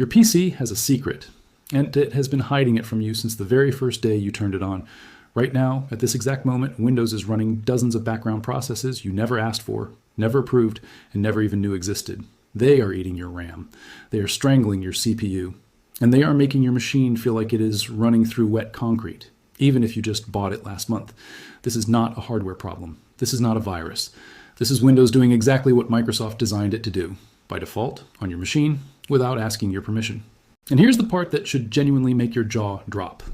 Your PC has a secret, and it has been hiding it from you since the very first day you turned it on. Right now, at this exact moment, Windows is running dozens of background processes you never asked for, never approved, and never even knew existed. They are eating your RAM. They are strangling your CPU. And they are making your machine feel like it is running through wet concrete, even if you just bought it last month. This is not a hardware problem. This is not a virus. This is Windows doing exactly what Microsoft designed it to do, by default, on your machine, without asking your permission. And here's the part that should genuinely make your jaw drop.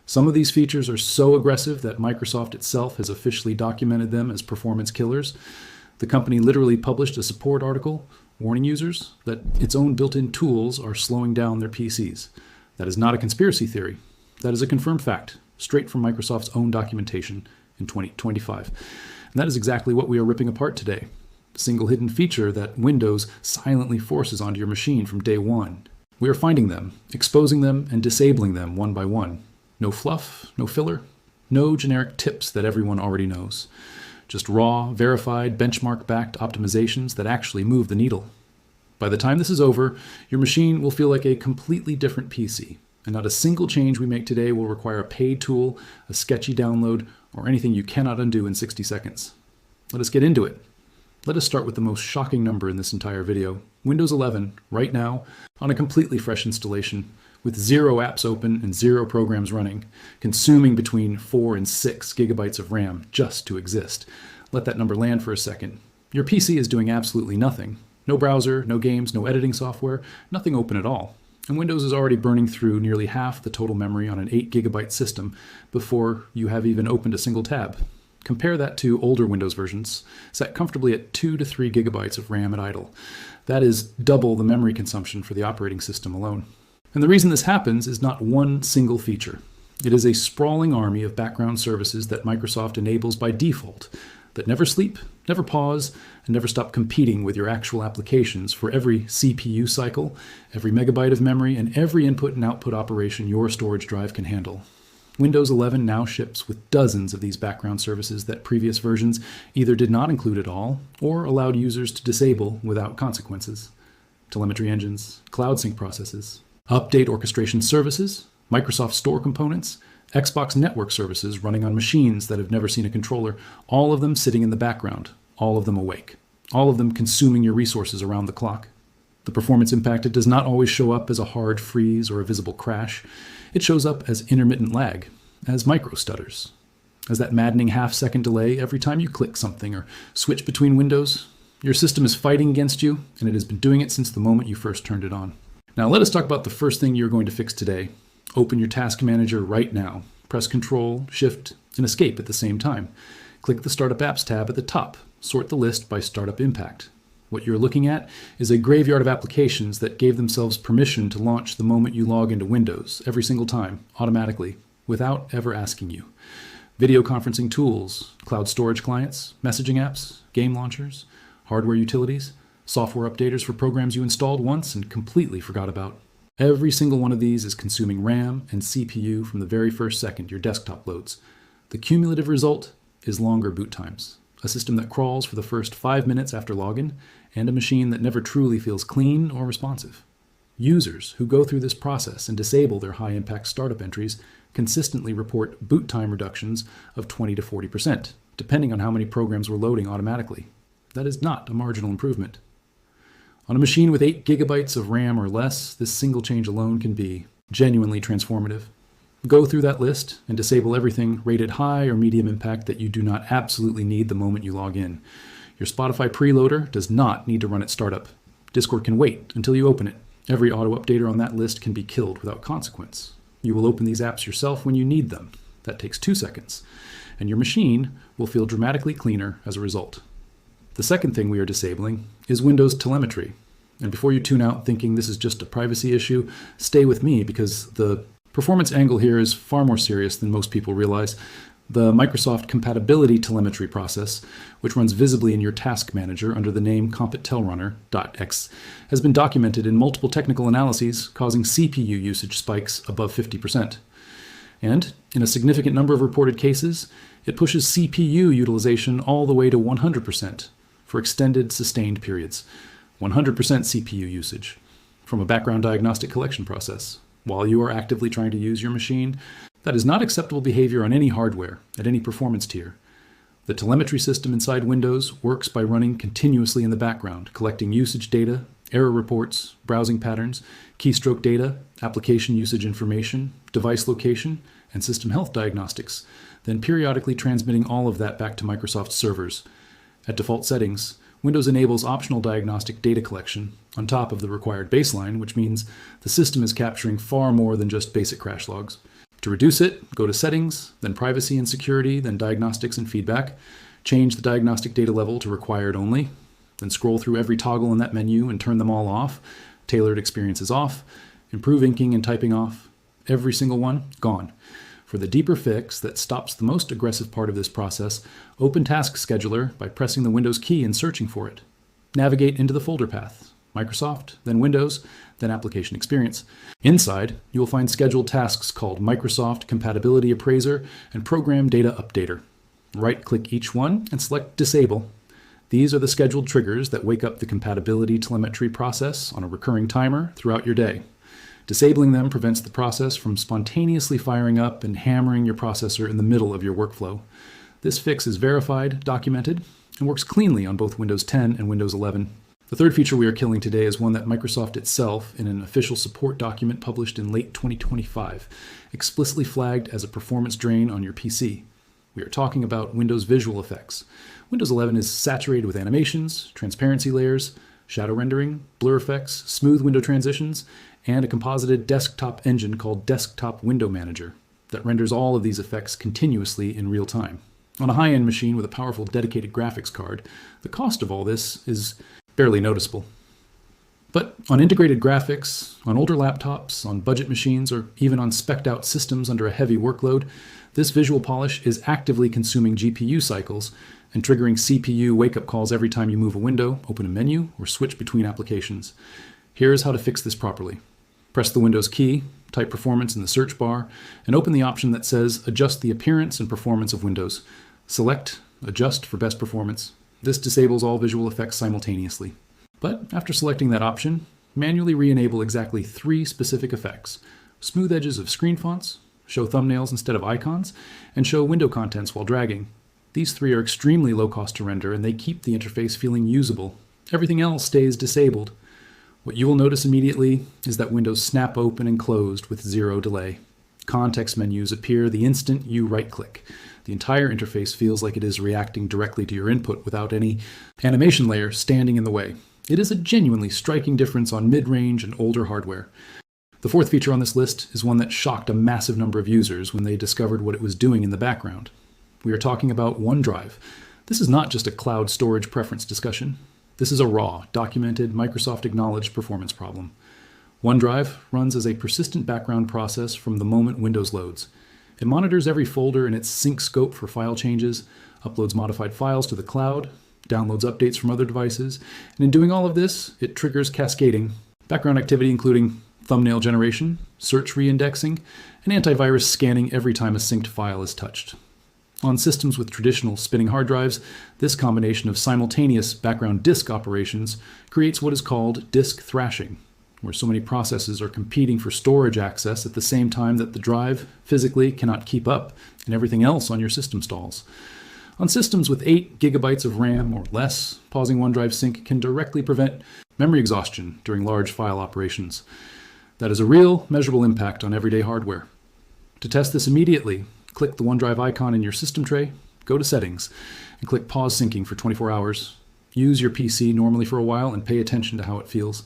Some of these features are so aggressive that Microsoft itself has officially documented them as performance killers. The company literally published a support article warning users that its own built-in tools are slowing down their PCs. That is not a conspiracy theory. That is a confirmed fact, straight from Microsoft's own documentation in 2025. And that is exactly what we are ripping apart today. A single hidden feature that Windows silently forces onto your machine from day one. We are finding them, exposing them, and disabling them one by one. No fluff, no filler, no generic tips that everyone already knows. Just raw, verified, benchmark-backed optimizations that actually move the needle. By the time this is over, your machine will feel like a completely different PC, and not a single change we make today will require a paid tool, a sketchy download, or anything you cannot undo in 60 seconds. Let us get into it. Let us start with the most shocking number in this entire video. Windows 11, right now, on a completely fresh installation, with 0 apps open and 0 programs running, consuming between 4 and 6 gigabytes of RAM just to exist. Let that number land for a second. Your PC is doing absolutely nothing. No browser, no games, no editing software, nothing open at all. And Windows is already burning through nearly half the total memory on an 8 gigabyte system before you have even opened a single tab. Compare that to older Windows versions, set comfortably at 2 to 3 gigabytes of RAM at idle. That is double the memory consumption for the operating system alone. And the reason this happens is not one single feature. It is a sprawling army of background services that Microsoft enables by default, that never sleep, never pause, and never stop competing with your actual applications for every CPU cycle, every megabyte of memory, and every input and output operation your storage drive can handle. Windows 11 now ships with dozens of these background services that previous versions either did not include at all or allowed users to disable without consequences. Telemetry engines, cloud sync processes, update orchestration services, Microsoft Store components, Xbox network services running on machines that have never seen a controller, all of them sitting in the background, all of them awake, all of them consuming your resources around the clock. The performance impacted does not always show up as a hard freeze or a visible crash. It shows up as intermittent lag, as micro stutters, as that maddening half-second delay every time you click something or switch between windows. Your system is fighting against you, and it has been doing it since the moment you first turned it on. Now let us talk about the first thing you're going to fix today. Open your task manager right now. Press Control, Shift, and Escape at the same time. Click the Startup Apps tab at the top. Sort the list by startup impact. What you're looking at is a graveyard of applications that gave themselves permission to launch the moment you log into Windows, every single time, automatically, without ever asking you. Video conferencing tools, cloud storage clients, messaging apps, game launchers, hardware utilities, software updaters for programs you installed once and completely forgot about. Every single one of these is consuming RAM and CPU from the very first second your desktop loads. The cumulative result is longer boot times, a system that crawls for the first 5 minutes after login, and a machine that never truly feels clean or responsive. Users who go through this process and disable their high-impact startup entries consistently report boot time reductions of 20 to 40%, depending on how many programs were loading automatically. That is not a marginal improvement. On a machine with 8 gigabytes of RAM or less, this single change alone can be genuinely transformative. Go through that list and disable everything rated high or medium impact that you do not absolutely need the moment you log in. Your Spotify preloader does not need to run at startup. Discord can wait until you open it. Every auto-updater on that list can be killed without consequence. You will open these apps yourself when you need them. That takes 2 seconds. And your machine will feel dramatically cleaner as a result. The second thing we are disabling is Windows telemetry. And before you tune out thinking this is just a privacy issue, stay with me because the performance angle here is far more serious than most people realize. The Microsoft compatibility telemetry process, which runs visibly in your task manager under the name compatelrunner.x, has been documented in multiple technical analyses causing CPU usage spikes above 50%. And in a significant number of reported cases, it pushes CPU utilization all the way to 100% for extended, sustained periods. 100% CPU usage. from a background diagnostic collection process while you are actively trying to use your machine. That is not acceptable behavior on any hardware at any performance tier. The telemetry system inside Windows works by running continuously in the background, collecting usage data, error reports, browsing patterns, keystroke data, application usage information, device location, and system health diagnostics, then periodically transmitting all of that back to Microsoft servers. At default settings, Windows enables optional diagnostic data collection on top of the required baseline, which means the system is capturing far more than just basic crash logs. To reduce it, go to Settings, then Privacy and Security, then Diagnostics and Feedback. Change the diagnostic data level to Required Only, then scroll through every toggle in that menu and turn them all off. Tailored Experiences off, Improve Inking and Typing off. Every single one, gone. For the deeper fix that stops the most aggressive part of this process, open Task Scheduler by pressing the Windows key and searching for it. Navigate into the folder path, Microsoft, then Windows, then Application Experience. Inside, you will find scheduled tasks called Microsoft Compatibility Appraiser and Program Data Updater. Right-click each one and select Disable. These are the scheduled triggers that wake up the compatibility telemetry process on a recurring timer throughout your day. Disabling them prevents the process from spontaneously firing up and hammering your processor in the middle of your workflow. This fix is verified, documented, and works cleanly on both Windows 10 and Windows 11. The third feature we are killing today is one that Microsoft itself, in an official support document published in late 2025, explicitly flagged as a performance drain on your PC. We are talking about Windows visual effects. Windows 11 is saturated with animations, transparency layers, shadow rendering, blur effects, smooth window transitions, and a composited desktop engine called Desktop Window Manager that renders all of these effects continuously in real time. On a high-end machine with a powerful dedicated graphics card, the cost of all this is barely noticeable. But on integrated graphics, on older laptops, on budget machines, or even on spec'd-out systems under a heavy workload, this visual polish is actively consuming GPU cycles and triggering CPU wake-up calls every time you move a window, open a menu, or switch between applications. Here's how to fix this properly. Press the Windows key, type Performance in the search bar, and open the option that says Adjust the appearance and performance of Windows. Select Adjust for best performance. This disables all visual effects simultaneously. But after selecting that option, manually re-enable exactly 3 specific effects: smooth edges of screen fonts, show thumbnails instead of icons, and show window contents while dragging. These 3 are extremely low cost to render, and they keep the interface feeling usable. Everything else stays disabled. What you will notice immediately is that windows snap open and closed with 0 delay. Context menus appear the instant you right-click. The entire interface feels like it is reacting directly to your input without any animation layer standing in the way. It is a genuinely striking difference on mid-range and older hardware. The fourth feature on this list is one that shocked a massive number of users when they discovered what it was doing in the background. We are talking about OneDrive. This is not just a cloud storage preference discussion. This is a raw, documented, Microsoft-acknowledged performance problem. OneDrive runs as a persistent background process from the moment Windows loads. It monitors every folder in its sync scope for file changes, uploads modified files to the cloud, downloads updates from other devices, and in doing all of this, it triggers cascading background activity including thumbnail generation, search reindexing, and antivirus scanning every time a synced file is touched. On systems with traditional spinning hard drives, this combination of simultaneous background disk operations creates what is called disk thrashing, where so many processes are competing for storage access at the same time that the drive physically cannot keep up and everything else on your system stalls. On systems with 8 gigabytes of RAM or less, pausing OneDrive sync can directly prevent memory exhaustion during large file operations. That is a real, measurable impact on everyday hardware. To test this immediately, click the OneDrive icon in your system tray, go to Settings, and click Pause Syncing for 24 hours. Use your PC normally for a while and pay attention to how it feels.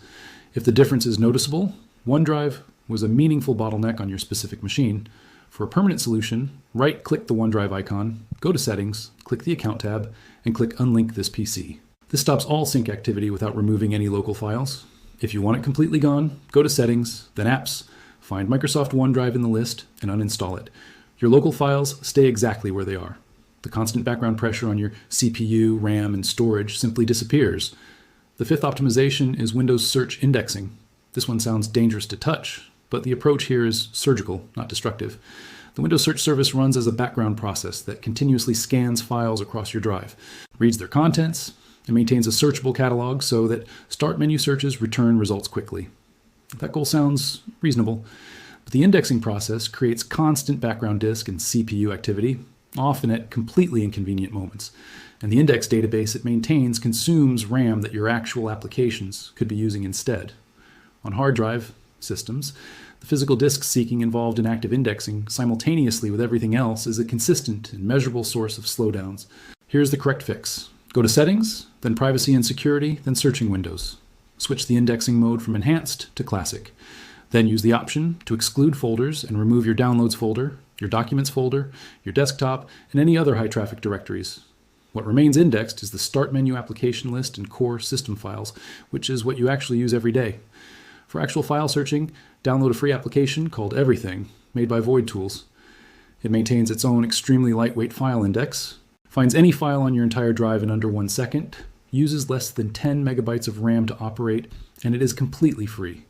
If the difference is noticeable, OneDrive was a meaningful bottleneck on your specific machine. For a permanent solution, right-click the OneDrive icon, go to Settings, click the Account tab, and click Unlink this PC. This stops all sync activity without removing any local files. If you want it completely gone, go to Settings, then Apps, find Microsoft OneDrive in the list, and uninstall it. Your local files stay exactly where they are. The constant background pressure on your CPU, RAM, and storage simply disappears. The fifth optimization is Windows search indexing. This one sounds dangerous to touch, but the approach here is surgical, not destructive. The Windows search service runs as a background process that continuously scans files across your drive, reads their contents, and maintains a searchable catalog so that start menu searches return results quickly. That goal sounds reasonable, but the indexing process creates constant background disk and CPU activity, often at completely inconvenient moments. And the index database it maintains consumes RAM that your actual applications could be using instead. On hard drive systems, the physical disk seeking involved in active indexing simultaneously with everything else is a consistent and measurable source of slowdowns. Here's the correct fix. Go to Settings, then Privacy and Security, then Searching Windows. Switch the indexing mode from Enhanced to Classic. Then use the option to exclude folders and remove your Downloads folder, your Documents folder, your desktop, and any other high-traffic directories. What remains indexed is the Start Menu application list and core system files, which is what you actually use every day. For actual file searching, download a free application called Everything, made by Void Tools. It maintains its own extremely lightweight file index, finds any file on your entire drive in under 1 second, uses less than 10 megabytes of RAM to operate, and it is completely free.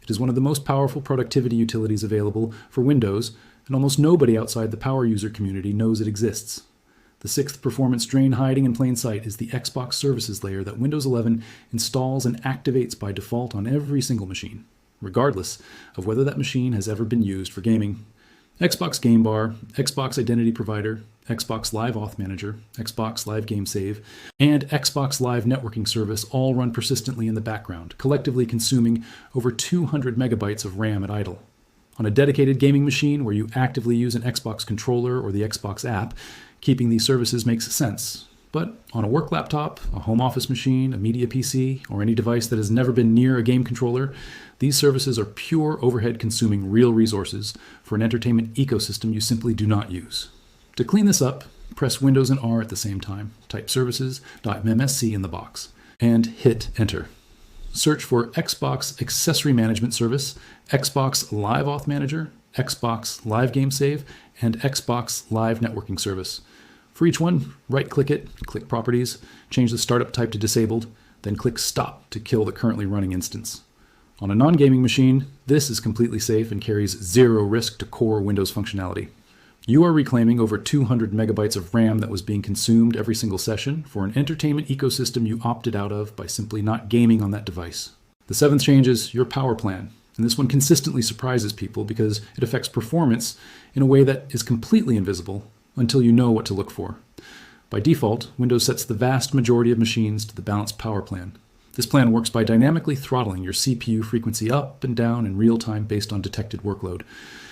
It is one of the most powerful productivity utilities available for Windows, and almost nobody outside the power user community knows it exists. The sixth performance drain hiding in plain sight is the Xbox services layer that Windows 11 installs and activates by default on every single machine, regardless of whether that machine has ever been used for gaming. Xbox Game Bar, Xbox Identity Provider, Xbox Live Auth Manager, Xbox Live Game Save, and Xbox Live Networking Service all run persistently in the background, collectively consuming over 200 megabytes of RAM at idle. On a dedicated gaming machine where you actively use an Xbox controller or the Xbox app, keeping these services makes sense. But on a work laptop, a home office machine, a media PC, or any device that has never been near a game controller, these services are pure overhead consuming real resources for an entertainment ecosystem you simply do not use. To clean this up, press Windows and R at the same time, type services.mmsc in the box, and hit Enter. Search for Xbox Accessory Management Service, Xbox Live Auth Manager, Xbox Live Game Save, and Xbox Live Networking Service. For each one, right-click it, click Properties, change the startup type to Disabled, then click Stop to kill the currently running instance. On a non-gaming machine, this is completely safe and carries zero risk to core Windows functionality. You are reclaiming over 200 megabytes of RAM that was being consumed every single session for an entertainment ecosystem you opted out of by simply not gaming on that device. The seventh change is your power plan, and this one consistently surprises people because it affects performance in a way that is completely invisible until you know what to look for. By default, Windows sets the vast majority of machines to the balanced power plan. This plan works by dynamically throttling your CPU frequency up and down in real time based on detected workload.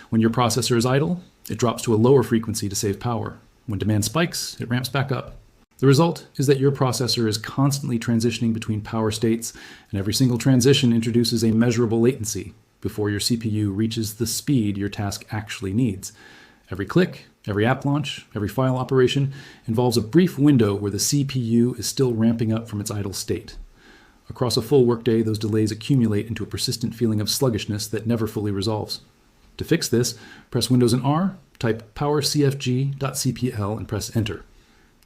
When your processor is idle, it drops to a lower frequency to save power. When demand spikes, it ramps back up. The result is that your processor is constantly transitioning between power states, and every single transition introduces a measurable latency before your CPU reaches the speed your task actually needs. Every click, every app launch, every file operation involves a brief window where the CPU is still ramping up from its idle state. Across a full workday, those delays accumulate into a persistent feeling of sluggishness that never fully resolves. To fix this, press Windows and R, type powercfg.cpl, and press Enter.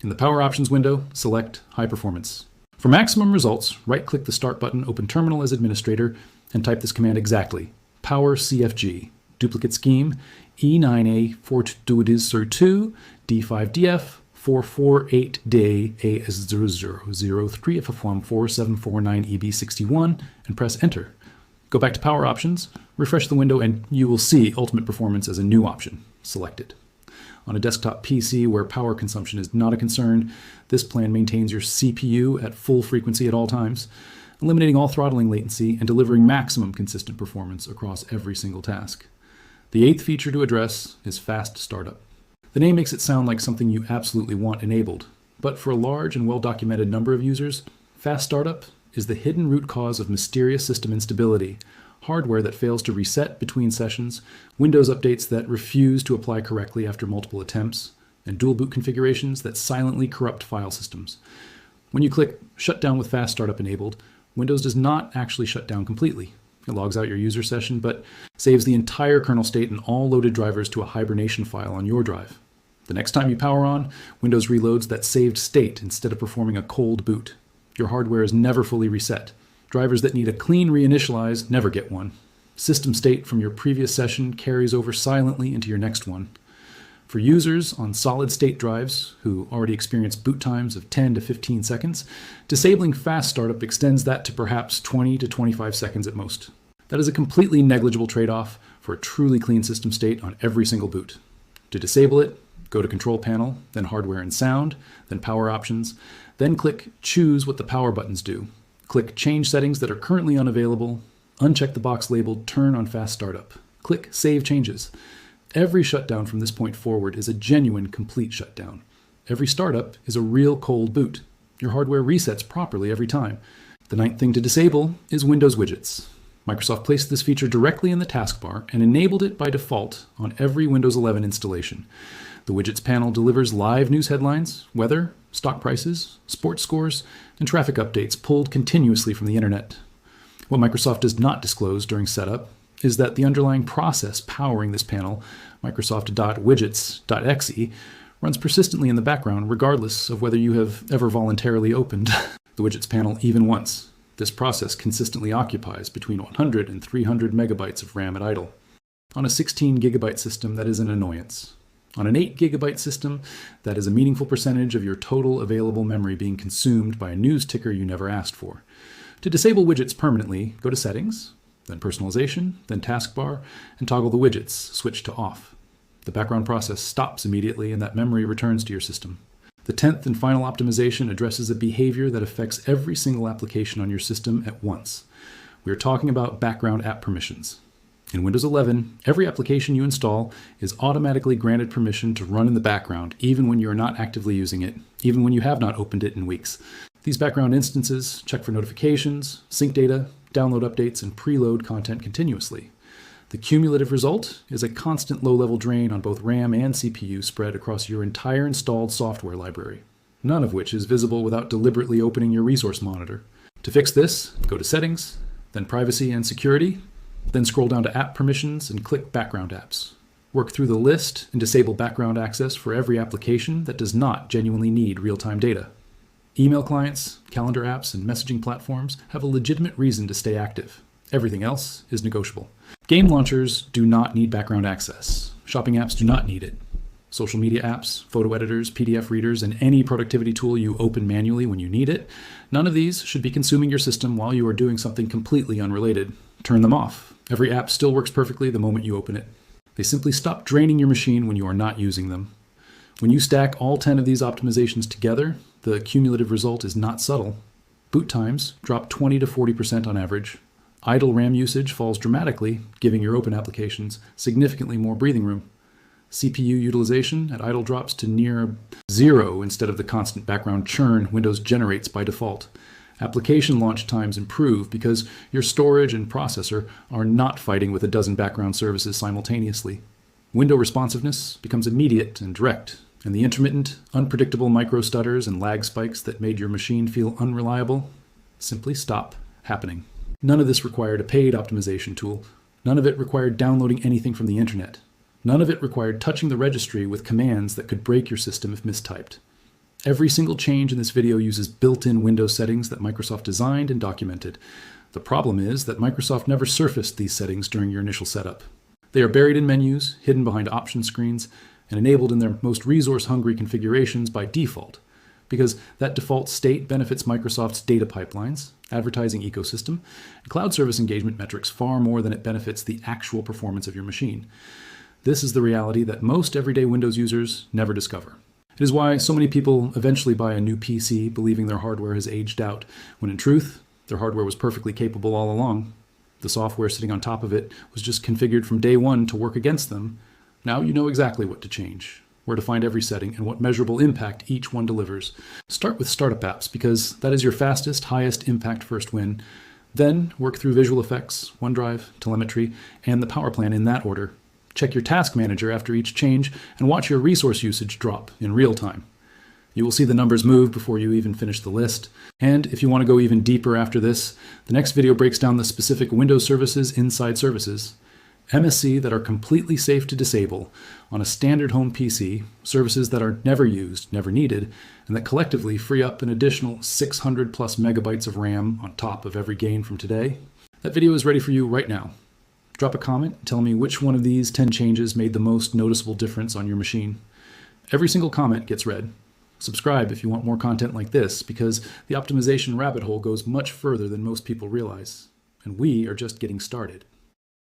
In the Power Options window, select High Performance. For maximum results, right-click the Start button, open Terminal as administrator, and type this command exactly: powercfg, duplicate scheme, E9A4222, D5DF, 448D AS0003 FFM4749EB61, and press Enter. Go back to Power Options, refresh the window, and you will see Ultimate Performance as a new option. Select it. On a desktop PC where power consumption is not a concern, this plan maintains your CPU at full frequency at all times, eliminating all throttling latency and delivering maximum consistent performance across every single task. The eighth feature to address is Fast Startup. The name makes it sound like something you absolutely want enabled, but for a large and well-documented number of users, Fast Startup is the hidden root cause of mysterious system instability, hardware that fails to reset between sessions, Windows updates that refuse to apply correctly after multiple attempts, and dual boot configurations that silently corrupt file systems. When you click Shut Down with Fast Startup enabled, Windows does not actually shut down completely. It logs out your user session, but saves the entire kernel state and all loaded drivers to a hibernation file on your drive. The next time you power on, Windows reloads that saved state instead of performing a cold boot. Your hardware is never fully reset. Drivers that need a clean reinitialize never get one. System state from your previous session carries over silently into your next one. For users on solid-state drives who already experience boot times of 10 to 15 seconds, disabling Fast Startup extends that to perhaps 20 to 25 seconds at most. That is a completely negligible trade-off for a truly clean system state on every single boot. To disable it, go to Control Panel, then Hardware and Sound, then Power Options, then click Choose what the power buttons do. Click Change Settings that are currently unavailable, uncheck the box labeled Turn on Fast Startup. Click Save Changes. Every shutdown from this point forward is a genuine complete shutdown. Every startup is a real cold boot. Your hardware resets properly every time. The ninth thing to disable is Windows widgets. Microsoft placed this feature directly in the taskbar and enabled it by default on every Windows 11 installation. The widgets panel delivers live news headlines, weather, stock prices, sports scores, and traffic updates pulled continuously from the internet. What Microsoft does not disclose during setup is that the underlying process powering this panel, Microsoft.widgets.exe, runs persistently in the background regardless of whether you have ever voluntarily opened the widgets panel even once. This process consistently occupies between 100 and 300 megabytes of RAM at idle. On a 16 gigabyte system, that is an annoyance. On an 8 gigabyte system, that is a meaningful percentage of your total available memory being consumed by a news ticker you never asked for. To disable widgets permanently, go to Settings, then Personalization, then Taskbar, and toggle the widgets switch to off. The background process stops immediately and that memory returns to your system. The 10th and final optimization addresses a behavior that affects every single application on your system at once. We are talking about background app permissions. In Windows 11, every application you install is automatically granted permission to run in the background, even when you are not actively using it, even when you have not opened it in weeks. These background instances check for notifications, sync data, download updates, and preload content continuously. The cumulative result is a constant low-level drain on both RAM and CPU spread across your entire installed software library, none of which is visible without deliberately opening your resource monitor. To fix this, go to Settings, then Privacy and Security, then scroll down to App Permissions and click Background Apps. Work through the list and disable background access for every application that does not genuinely need real-time data. Email clients, calendar apps, and messaging platforms have a legitimate reason to stay active. Everything else is negotiable. Game launchers do not need background access. Shopping apps do not need it. Social media apps, photo editors, PDF readers, and any productivity tool you open manually when you need it, none of these should be consuming your system while you are doing something completely unrelated. Turn them off. Every app still works perfectly the moment you open it. They simply stop draining your machine when you are not using them. When you stack all 10 of these optimizations together, the cumulative result is not subtle. Boot times drop 20 to 40% on average. Idle RAM usage falls dramatically, giving your open applications significantly more breathing room. CPU utilization at idle drops to near zero instead of the constant background churn Windows generates by default. Application launch times improve because your storage and processor are not fighting with a dozen background services simultaneously. Window responsiveness becomes immediate and direct, and the intermittent, unpredictable micro stutters and lag spikes that made your machine feel unreliable simply stop happening. None of this required a paid optimization tool. None of it required downloading anything from the internet. None of it required touching the registry with commands that could break your system if mistyped. Every single change in this video uses built-in Windows settings that Microsoft designed and documented. The problem is that Microsoft never surfaced these settings during your initial setup. They are buried in menus, hidden behind option screens, and enabled in their most resource-hungry configurations by default, because that default state benefits Microsoft's data pipelines, advertising ecosystem, and cloud service engagement metrics far more than it benefits the actual performance of your machine. This is the reality that most everyday Windows users never discover. It is why so many people eventually buy a new PC believing their hardware has aged out, when in truth, their hardware was perfectly capable all along. The software sitting on top of it was just configured from day one to work against them. Now you know exactly what to change, where to find every setting, and what measurable impact each one delivers. Start with startup apps, because that is your fastest, highest impact first win. Then work through visual effects, OneDrive, telemetry, and the power plan in that order. Check your task manager after each change, and watch your resource usage drop in real time. You will see the numbers move before you even finish the list. And if you want to go even deeper after this, the next video breaks down the specific Windows services inside services, MSC that are completely safe to disable on a standard home PC, services that are never used, never needed, and that collectively free up an additional 600 plus megabytes of RAM on top of every gain from today. That video is ready for you right now. Drop a comment and tell me which one of these 10 changes made the most noticeable difference on your machine. Every single comment gets read. Subscribe if you want more content like this, because the optimization rabbit hole goes much further than most people realize. and we are just getting started.